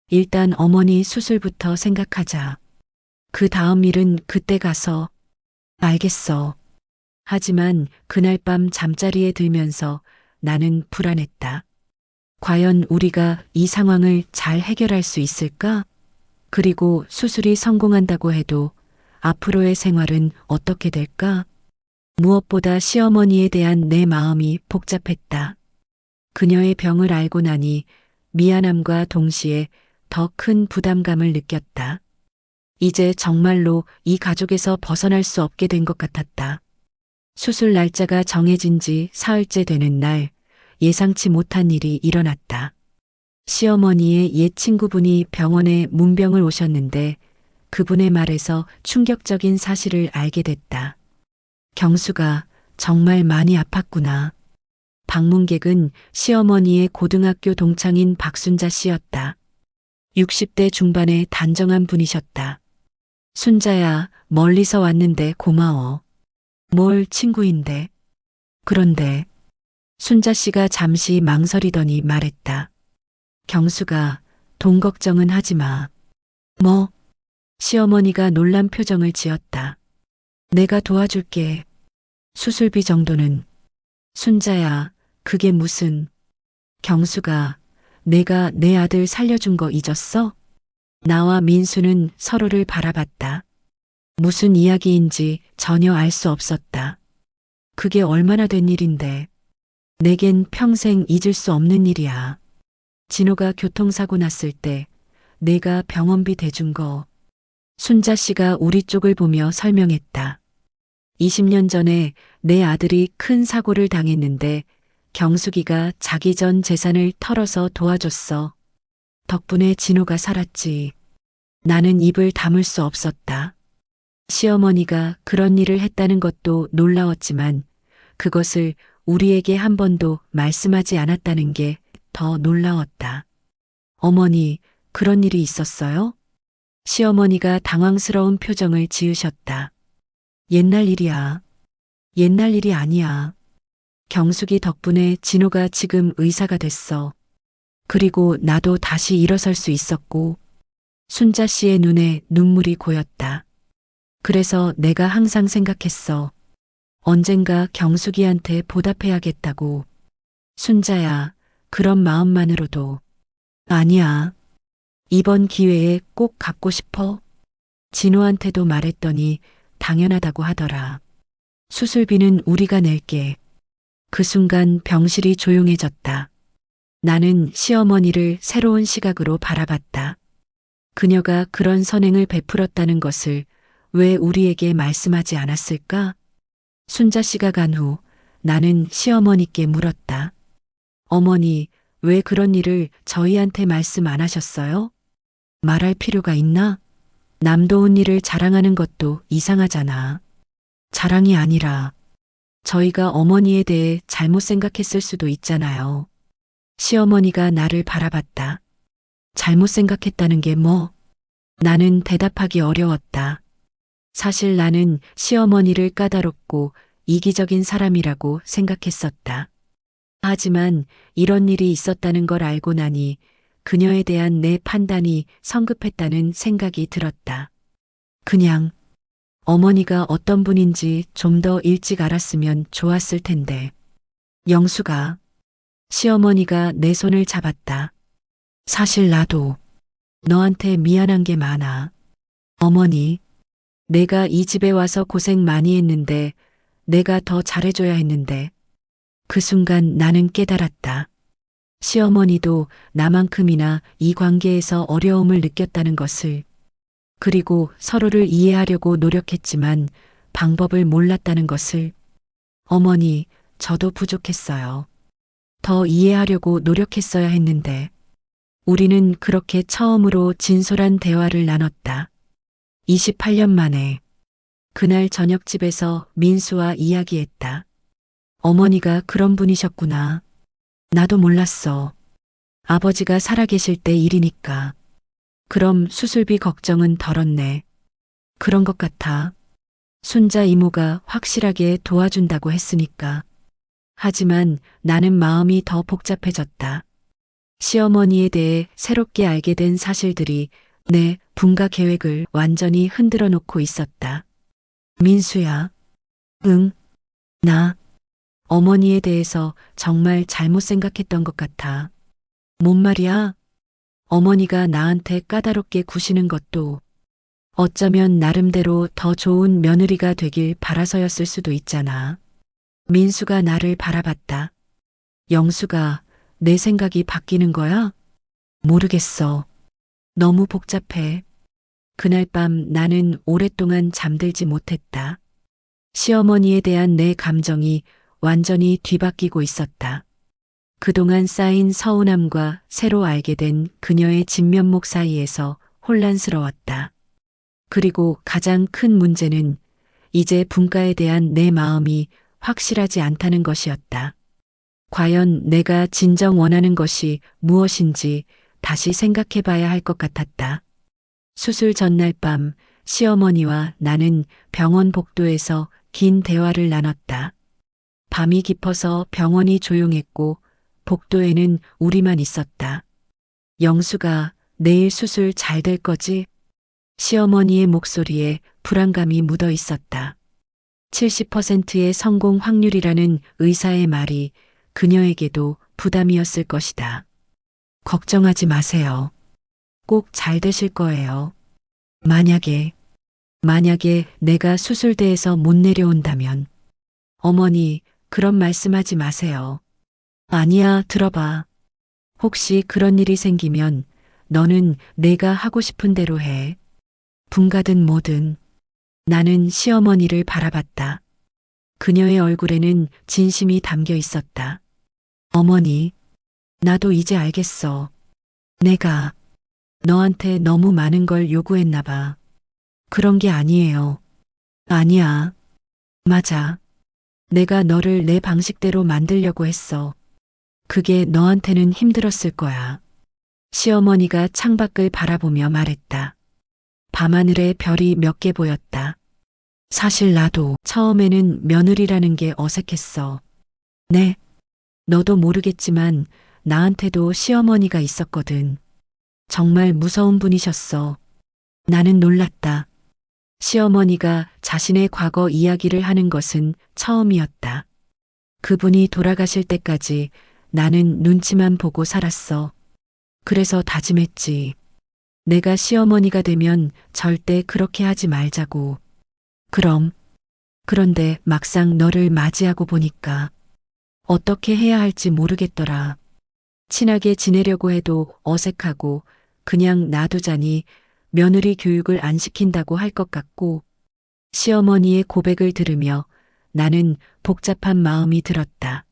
일단 어머니 수술부터 생각하자. 그 다음 일은 그때 가서. 알겠어. 하지만 그날 밤 잠자리에 들면서 나는 불안했다. 과연 우리가 이 상황을 잘 해결할 수 있을까? 그리고 수술이 성공한다고 해도 앞으로의 생활은 어떻게 될까? 무엇보다 시어머니에 대한 내 마음이 복잡했다. 그녀의 병을 알고 나니 미안함과 동시에 더 큰 부담감을 느꼈다. 이제 정말로 이 가족에서 벗어날 수 없게 된 것 같았다. 수술 날짜가 정해진 지 사흘째 되는 날, 예상치 못한 일이 일어났다. 시어머니의 옛 친구분이 병원에 문병을 오셨는데 그분의 말에서 충격적인 사실을 알게 됐다. 경수가 정말 많이 아팠구나. 방문객은 시어머니의 고등학교 동창인 박순자 씨였다. 60대 중반의 단정한 분이셨다. 순자야, 멀리서 왔는데 고마워. 뭘 친구인데. 그런데 순자 씨가 잠시 망설이더니 말했다. 경수가 돈 걱정은 하지 마. 뭐? 시어머니가 놀란 표정을 지었다. 내가 도와줄게. 수술비 정도는. 순자야, 그게 무슨. 경수가 내가 내 아들 살려준 거 잊었어? 나와 민수는 서로를 바라봤다. 무슨 이야기인지 전혀 알 수 없었다. 그게 얼마나 된 일인데. 내겐 평생 잊을 수 없는 일이야. 진호가 교통사고 났을 때 내가 병원비 대준 거. 순자 씨가 우리 쪽을 보며 설명했다. 20년 전에 내 아들이 큰 사고를 당했는데 경숙이가 자기 전 재산을 털어서 도와줬어. 덕분에 진호가 살았지. 나는 입을 다물 수 없었다. 시어머니가 그런 일을 했다는 것도 놀라웠지만 그것을 우리에게 한 번도 말씀하지 않았다는 게 더 놀라웠다. 어머니, 그런 일이 있었어요? 시어머니가 당황스러운 표정을 지으셨다. 옛날 일이야. 옛날 일이 아니야. 경숙이 덕분에 진호가 지금 의사가 됐어. 그리고 나도 다시 일어설 수 있었고. 순자 씨의 눈에 눈물이 고였다. 그래서 내가 항상 생각했어. 언젠가 경숙이한테 보답해야겠다고. 순자야, 그런 마음만으로도. 아니야. 이번 기회에 꼭 갚고 싶어. 진호한테도 말했더니 당연하다고 하더라. 수술비는 우리가 낼게. 그 순간 병실이 조용해졌다. 나는 시어머니를 새로운 시각으로 바라봤다. 그녀가 그런 선행을 베풀었다는 것을 왜 우리에게 말씀하지 않았을까? 순자 씨가 간 후 나는 시어머니께 물었다. 어머니, 왜 그런 일을 저희한테 말씀 안 하셨어요? 말할 필요가 있나? 남 도운 일을 자랑하는 것도 이상하잖아. 자랑이 아니라 저희가 어머니에 대해 잘못 생각했을 수도 있잖아요. 시어머니가 나를 바라봤다. 잘못 생각했다는 게 뭐? 나는 대답하기 어려웠다. 사실 나는 시어머니를 까다롭고 이기적인 사람이라고 생각했었다. 하지만 이런 일이 있었다는 걸 알고 나니 그녀에 대한 내 판단이 성급했다는 생각이 들었다. 그냥 어머니가 어떤 분인지 좀 더 일찍 알았으면 좋았을 텐데. 영수가, 시어머니가 내 손을 잡았다. 사실 나도 너한테 미안한 게 많아. 어머니, 내가 이 집에 와서 고생 많이 했는데 내가 더 잘해줘야 했는데. 그 순간 나는 깨달았다. 시어머니도 나만큼이나 이 관계에서 어려움을 느꼈다는 것을. 그리고 서로를 이해하려고 노력했지만 방법을 몰랐다는 것을. 어머니, 저도 부족했어요. 더 이해하려고 노력했어야 했는데. 우리는 그렇게 처음으로 진솔한 대화를 나눴다. 28년 만에. 그날 저녁집에서 민수와 이야기했다. 어머니가 그런 분이셨구나. 나도 몰랐어. 아버지가 살아계실 때 일이니까. 그럼 수술비 걱정은 덜었네. 그런 것 같아. 순자 이모가 확실하게 도와준다고 했으니까. 하지만 나는 마음이 더 복잡해졌다. 시어머니에 대해 새롭게 알게 된 사실들이 내 분가 계획을 완전히 흔들어 놓고 있었다. 민수야. 응. 나 어머니에 대해서 정말 잘못 생각했던 것 같아. 뭔 말이야? 어머니가 나한테 까다롭게 구시는 것도 어쩌면 나름대로 더 좋은 며느리가 되길 바라서였을 수도 있잖아. 민수가 나를 바라봤다. 영수가 내 생각이 바뀌는 거야? 모르겠어. 너무 복잡해. 그날 밤 나는 오랫동안 잠들지 못했다. 시어머니에 대한 내 감정이 완전히 뒤바뀌고 있었다. 그동안 쌓인 서운함과 새로 알게 된 그녀의 진면목 사이에서 혼란스러웠다. 그리고 가장 큰 문제는 이제 분가에 대한 내 마음이 확실하지 않다는 것이었다. 과연 내가 진정 원하는 것이 무엇인지 다시 생각해 봐야 할 것 같았다. 수술 전날 밤 시어머니와 나는 병원 복도에서 긴 대화를 나눴다. 밤이 깊어서 병원이 조용했고 복도에는 우리만 있었다. 영수가 내일 수술 잘 될 거지? 시어머니의 목소리에 불안감이 묻어 있었다. 70%의 성공 확률이라는 의사의 말이 그녀에게도 부담이었을 것이다. 걱정하지 마세요. 꼭 잘 되실 거예요. 만약에 내가 수술대에서 못 내려온다면. 어머니, 그런 말씀하지 마세요. 아니야, 들어봐. 혹시 그런 일이 생기면 너는 내가 하고 싶은 대로 해. 분가든 뭐든. 나는 시어머니를 바라봤다. 그녀의 얼굴에는 진심이 담겨 있었다. 어머니, 나도 이제 알겠어. 내가 너한테 너무 많은 걸 요구했나 봐. 그런 게 아니에요. 아니야. 맞아. 내가 너를 내 방식대로 만들려고 했어. 그게 너한테는 힘들었을 거야. 시어머니가 창밖을 바라보며 말했다. 밤하늘에 별이 몇 개 보였다. 사실 나도 처음에는 며느리라는 게 어색했어. 네. 너도 모르겠지만 나한테도 시어머니가 있었거든. 정말 무서운 분이셨어. 나는 놀랐다. 시어머니가 자신의 과거 이야기를 하는 것은 처음이었다. 그분이 돌아가실 때까지 나는 눈치만 보고 살았어. 그래서 다짐했지. 내가 시어머니가 되면 절대 그렇게 하지 말자고. 그런데 막상 너를 맞이하고 보니까 어떻게 해야 할지 모르겠더라. 친하게 지내려고 해도 어색하고 그냥 놔두자니 며느리 교육을 안 시킨다고 할 것 같고 시어머니의 고백을 들으며 나는 복잡한 마음이 들었다.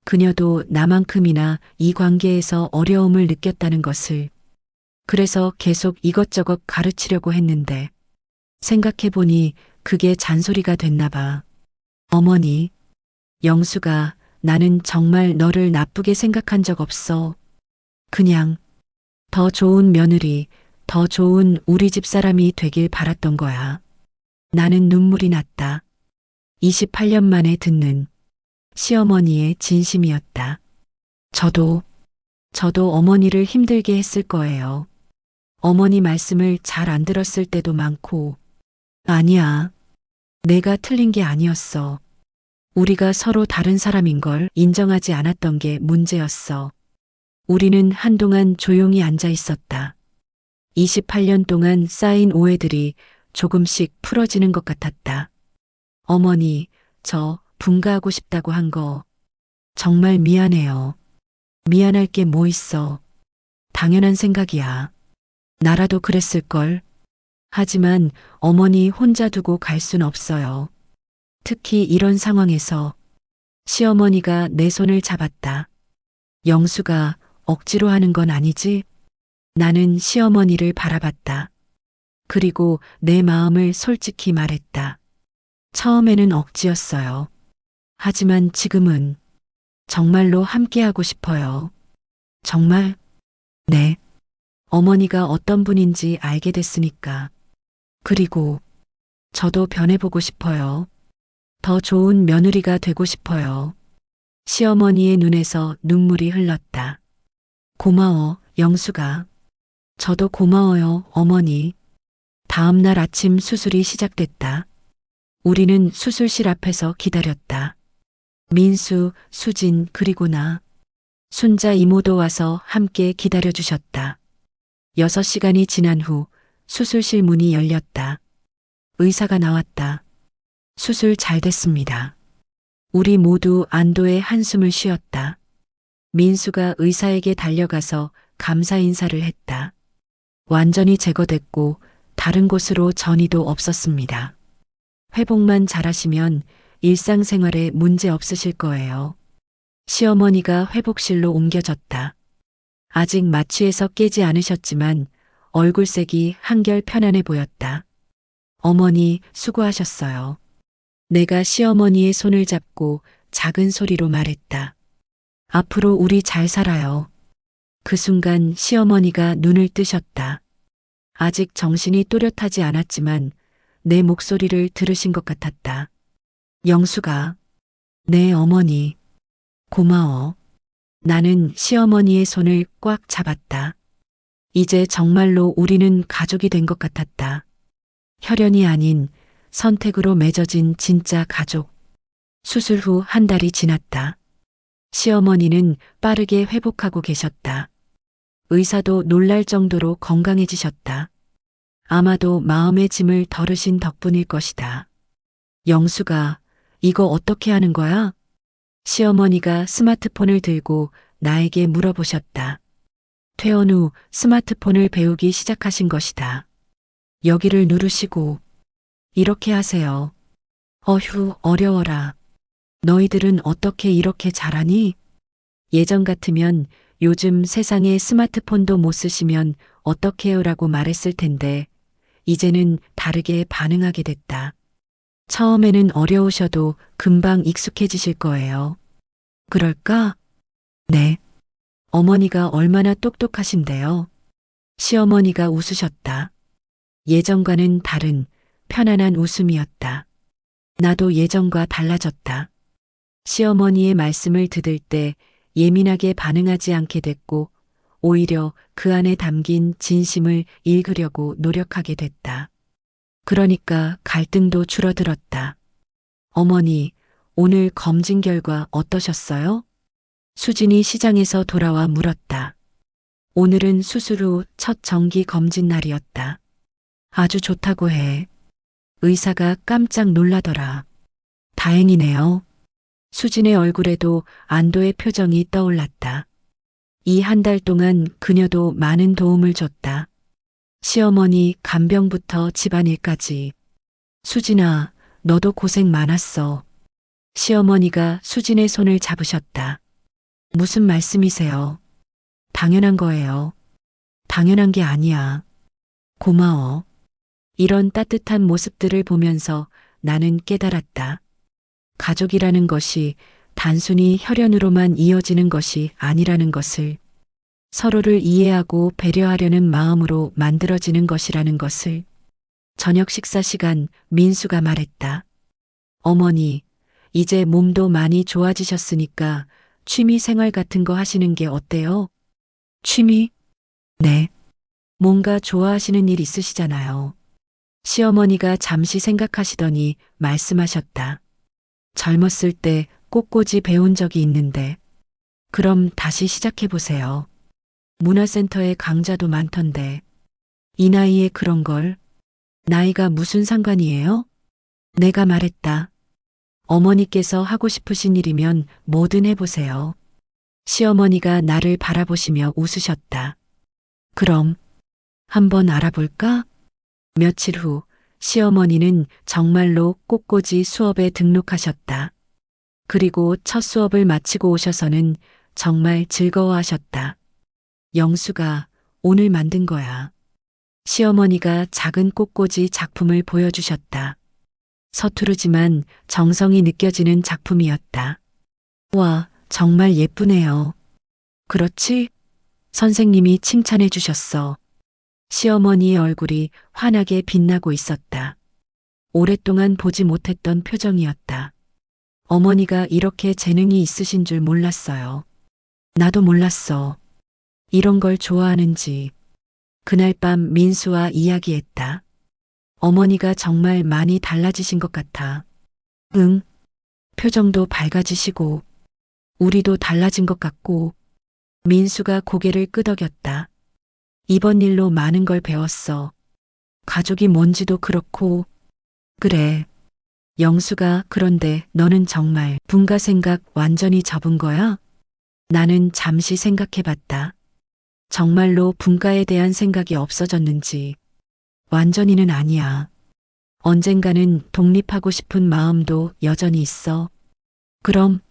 그녀도 나만큼이나 이 관계에서 어려움을 느꼈다는 것을. 그래서 계속 이것저것 가르치려고 했는데 생각해보니 그게 잔소리가 됐나 봐. 어머니, 영수가 나는 정말 너를 나쁘게 생각한 적 없어. 그냥 더 좋은 며느리, 더 좋은 우리 집 사람이 되길 바랐던 거야. 나는 눈물이 났다. 28년 만에 듣는 시어머니의 진심이었다. 저도 어머니를 힘들게 했을 거예요. 어머니 말씀을 잘 안 들었을 때도 많고. 아니야. 내가 틀린 게 아니었어. 우리가 서로 다른 사람인 걸 인정하지 않았던 게 문제였어. 우리는 한동안 조용히 앉아 있었다. 28년 동안 쌓인 오해들이 조금씩 풀어지는 것 같았다. 어머니, 저 분가하고 싶다고 한 거 정말 미안해요. 미안할 게 뭐 있어. 당연한 생각이야. 나라도 그랬을걸. 하지만 어머니 혼자 두고 갈 순 없어요. 특히 이런 상황에서. 시어머니가 내 손을 잡았다. 영수가 억지로 하는 건 아니지? 나는 시어머니를 바라봤다. 그리고 내 마음을 솔직히 말했다. 처음에는 억지였어요. 하지만 지금은 정말로 함께하고 싶어요. 정말? 네. 어머니가 어떤 분인지 알게 됐으니까. 그리고 저도 변해보고 싶어요. 더 좋은 며느리가 되고 싶어요. 시어머니의 눈에서 눈물이 흘렀다. 고마워, 영수가. 저도 고마워요, 어머니. 다음 날 아침 수술이 시작됐다. 우리는 수술실 앞에서 기다렸다. 민수, 수진, 그리고 나. 손자 이모도 와서 함께 기다려주셨다. 6시간이 지난 후 수술실 문이 열렸다. 의사가 나왔다. 수술 잘 됐습니다. 우리 모두 안도의 한숨을 쉬었다. 민수가 의사에게 달려가서 감사 인사를 했다. 완전히 제거됐고 다른 곳으로 전이도 없었습니다. 회복만 잘하시면 일상생활에 문제 없으실 거예요. 시어머니가 회복실로 옮겨졌다. 아직 마취에서 깨지 않으셨지만 얼굴색이 한결 편안해 보였다. 어머니 수고하셨어요. 내가 시어머니의 손을 잡고 작은 소리로 말했다. 앞으로 우리 잘 살아요. 그 순간 시어머니가 눈을 뜨셨다. 아직 정신이 또렷하지 않았지만 내 목소리를 들으신 것 같았다. 영수가, 네 어머니, 고마워. 나는 시어머니의 손을 꽉 잡았다. 이제 정말로 우리는 가족이 된 것 같았다. 혈연이 아닌 선택으로 맺어진 진짜 가족. 수술 후 한 달이 지났다. 시어머니는 빠르게 회복하고 계셨다. 의사도 놀랄 정도로 건강해지셨다. 아마도 마음의 짐을 덜으신 덕분일 것이다. 영수가, 이거 어떻게 하는 거야? 시어머니가 스마트폰을 들고 나에게 물어보셨다. 퇴원 후 스마트폰을 배우기 시작하신 것이다. 여기를 누르시고, 이렇게 하세요. 어휴, 어려워라. 너희들은 어떻게 이렇게 잘하니? 예전 같으면 요즘 세상에 스마트폰도 못 쓰시면 어떡해요 라고 말했을 텐데, 이제는 다르게 반응하게 됐다. 처음에는 어려우셔도 금방 익숙해지실 거예요. 그럴까? 네. 어머니가 얼마나 똑똑하신데요. 시어머니가 웃으셨다. 예전과는 다른 편안한 웃음이었다. 나도 예전과 달라졌다. 시어머니의 말씀을 들을 때 예민하게 반응하지 않게 됐고 오히려 그 안에 담긴 진심을 읽으려고 노력하게 됐다. 그러니까 갈등도 줄어들었다. 어머니, 오늘 검진 결과 어떠셨어요? 수진이 시장에서 돌아와 물었다. 오늘은 수술 후 첫 정기 검진 날이었다. 아주 좋다고 해. 의사가 깜짝 놀라더라. 다행이네요. 수진의 얼굴에도 안도의 표정이 떠올랐다. 이 한 달 동안 그녀도 많은 도움을 줬다. 시어머니 간병부터 집안일까지. 수진아, 너도 고생 많았어. 시어머니가 수진의 손을 잡으셨다. 무슨 말씀이세요? 당연한 거예요. 당연한 게 아니야. 고마워. 이런 따뜻한 모습들을 보면서 나는 깨달았다. 가족이라는 것이 단순히 혈연으로만 이어지는 것이 아니라는 것을, 서로를 이해하고 배려하려는 마음으로 만들어지는 것이라는 것을. 저녁 식사 시간 민수가 말했다. 어머니, 이제 몸도 많이 좋아지셨으니까 취미 생활 같은 거 하시는 게 어때요? 취미? 네. 뭔가 좋아하시는 일 있으시잖아요. 시어머니가 잠시 생각하시더니 말씀하셨다. 젊었을 때 꽃꽂이 배운 적이 있는데. 그럼 다시 시작해보세요. 문화센터에 강좌도 많던데. 이 나이에 그런 걸. 나이가 무슨 상관이에요? 내가 말했다. 어머니께서 하고 싶으신 일이면 뭐든 해보세요. 시어머니가 나를 바라보시며 웃으셨다. 그럼 한번 알아볼까? 며칠 후 시어머니는 정말로 꽃꽂이 수업에 등록하셨다. 그리고 첫 수업을 마치고 오셔서는 정말 즐거워하셨다. 영수가 오늘 만든 거야. 시어머니가 작은 꽃꽂이 작품을 보여주셨다. 서투르지만 정성이 느껴지는 작품이었다. 와, 정말 예쁘네요. 그렇지? 선생님이 칭찬해 주셨어. 시어머니의 얼굴이 환하게 빛나고 있었다. 오랫동안 보지 못했던 표정이었다. 어머니가 이렇게 재능이 있으신 줄 몰랐어요. 나도 몰랐어. 이런 걸 좋아하는지. 그날 밤 민수와 이야기했다. 어머니가 정말 많이 달라지신 것 같아. 응. 표정도 밝아지시고 우리도 달라진 것 같고. 민수가 고개를 끄덕였다. 이번 일로 많은 걸 배웠어. 가족이 뭔지도 그렇고. 그래. 영수가 그런데 너는 정말 분가 생각 완전히 접은 거야? 나는 잠시 생각해봤다. 정말로 분가에 대한 생각이 없어졌는지. 완전히는 아니야. 언젠가는 독립하고 싶은 마음도 여전히 있어. 그럼,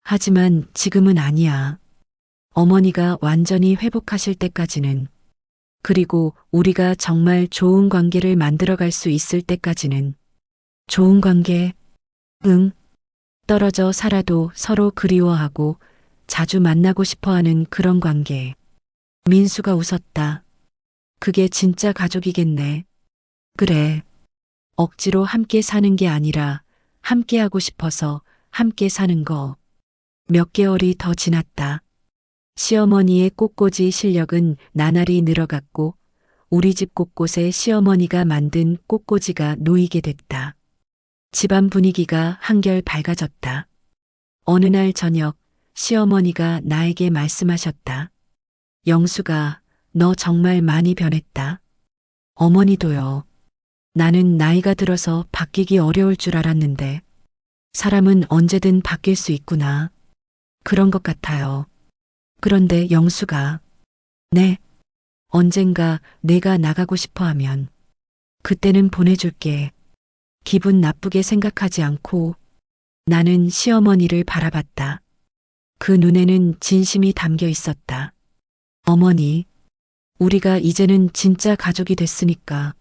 하지만 지금은 아니야. 어머니가 완전히 회복하실 때까지는. 그리고 우리가 정말 좋은 관계를 만들어갈 수 있을 때까지는. 좋은 관계? 응. 떨어져 살아도 서로 그리워하고 자주 만나고 싶어 하는 그런 관계. 민수가 웃었다. 그게 진짜 가족이겠네. 그래. 억지로 함께 사는 게 아니라 함께 하고 싶어서 함께 사는 거. 몇 개월이 더 지났다. 시어머니의 꽃꽂이 실력은 나날이 늘어갔고 우리 집 곳곳에 시어머니가 만든 꽃꽂이가 놓이게 됐다. 집안 분위기가 한결 밝아졌다. 어느 날 저녁 시어머니가 나에게 말씀하셨다. 영수가 너 정말 많이 변했다. 어머니도요. 나는 나이가 들어서 바뀌기 어려울 줄 알았는데 사람은 언제든 바뀔 수 있구나. 그런 것 같아요. 그런데 영수가 네. 언젠가 내가 나가고 싶어 하면 그때는 보내줄게. 기분 나쁘게 생각하지 않고. 나는 시어머니를 바라봤다. 그 눈에는 진심이 담겨 있었다. 어머니, 우리가 이제는 진짜 가족이 됐으니까.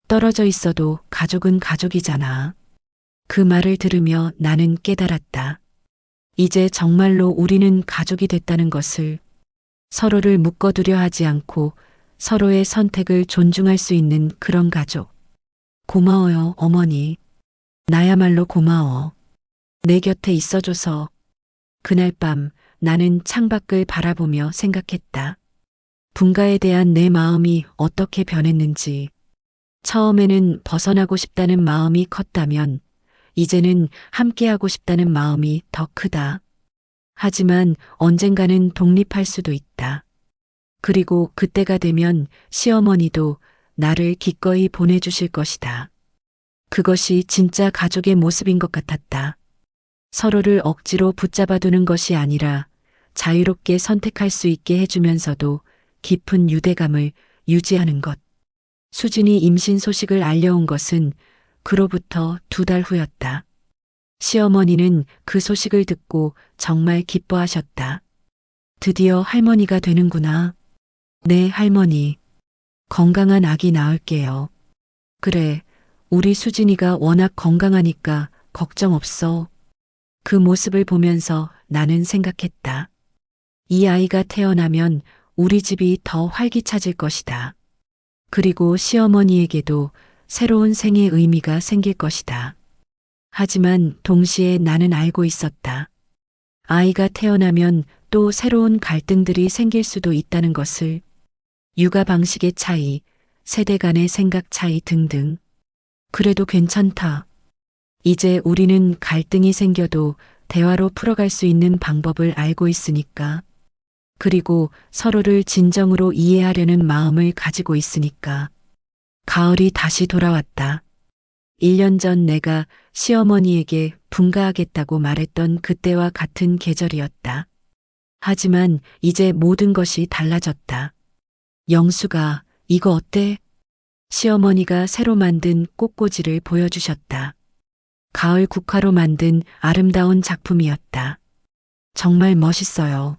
떨어져 있어도 가족은 가족이잖아. 그 말을 들으며 나는 깨달았다. 이제 정말로 우리는 가족이 됐다는 것을. 서로를 묶어두려 하지 않고 서로의 선택을 존중할 수 있는 그런 가족. 고마워요, 어머니. 나야말로 고마워. 내 곁에 있어줘서. 그날 밤 나는 창밖을 바라보며 생각했다. 분가에 대한 내 마음이 어떻게 변했는지. 처음에는 벗어나고 싶다는 마음이 컸다면 이제는 함께하고 싶다는 마음이 더 크다. 하지만 언젠가는 독립할 수도 있다. 그리고 그때가 되면 시어머니도 나를 기꺼이 보내주실 것이다. 그것이 진짜 가족의 모습인 것 같았다. 서로를 억지로 붙잡아두는 것이 아니라 자유롭게 선택할 수 있게 해주면서도 깊은 유대감을 유지하는 것. 수진이 임신 소식을 알려온 것은 그로부터 2달 후였다. 시어머니는 그 소식을 듣고 정말 기뻐하셨다. 드디어 할머니가 되는구나. 네, 할머니. 건강한 아기 낳을게요. 그래, 우리 수진이가 워낙 건강하니까 걱정 없어. 그 모습을 보면서 나는 생각했다. 이 아이가 태어나면 우리 집이 더 활기차질 것이다. 그리고 시어머니에게도 새로운 생의 의미가 생길 것이다. 하지만 동시에 나는 알고 있었다. 아이가 태어나면 또 새로운 갈등들이 생길 수도 있다는 것을. 육아 방식의 차이, 세대 간의 생각 차이 등등. 그래도 괜찮다. 이제 우리는 갈등이 생겨도 대화로 풀어갈 수 있는 방법을 알고 있으니까. 그리고 서로를 진정으로 이해하려는 마음을 가지고 있으니까. 가을이 다시 돌아왔다. 1년 전 내가 시어머니에게 분가하겠다고 말했던 그때와 같은 계절이었다. 하지만 이제 모든 것이 달라졌다. 영수가 이거 어때? 시어머니가 새로 만든 꽃꽂이를 보여주셨다. 가을 국화로 만든 아름다운 작품이었다. 정말 멋있어요.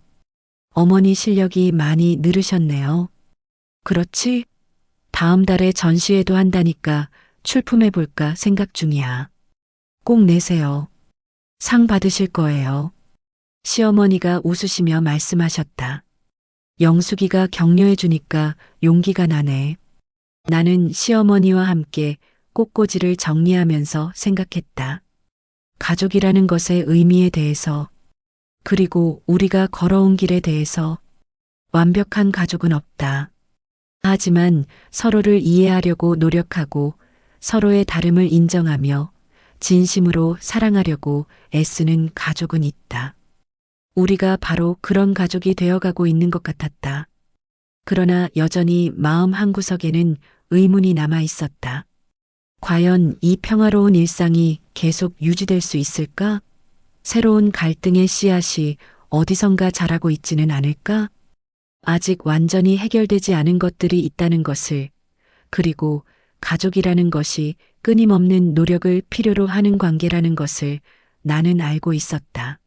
어머니 실력이 많이 늘으셨네요. 그렇지? 다음 달에 전시회도 한다니까 출품해볼까 생각 중이야. 꼭 내세요. 상 받으실 거예요. 시어머니가 웃으시며 말씀하셨다. 영숙이가 격려해주니까 용기가 나네. 나는 시어머니와 함께 꽃꽂이를 정리하면서 생각했다. 가족이라는 것의 의미에 대해서, 그리고 우리가 걸어온 길에 대해서. 완벽한 가족은 없다. 하지만 서로를 이해하려고 노력하고 서로의 다름을 인정하며 진심으로 사랑하려고 애쓰는 가족은 있다. 우리가 바로 그런 가족이 되어가고 있는 것 같았다. 그러나 여전히 마음 한구석에는 의문이 남아 있었다. 과연 이 평화로운 일상이 계속 유지될 수 있을까? 새로운 갈등의 씨앗이 어디선가 자라고 있지는 않을까? 아직 완전히 해결되지 않은 것들이 있다는 것을, 그리고 가족이라는 것이 끊임없는 노력을 필요로 하는 관계라는 것을 나는 알고 있었다.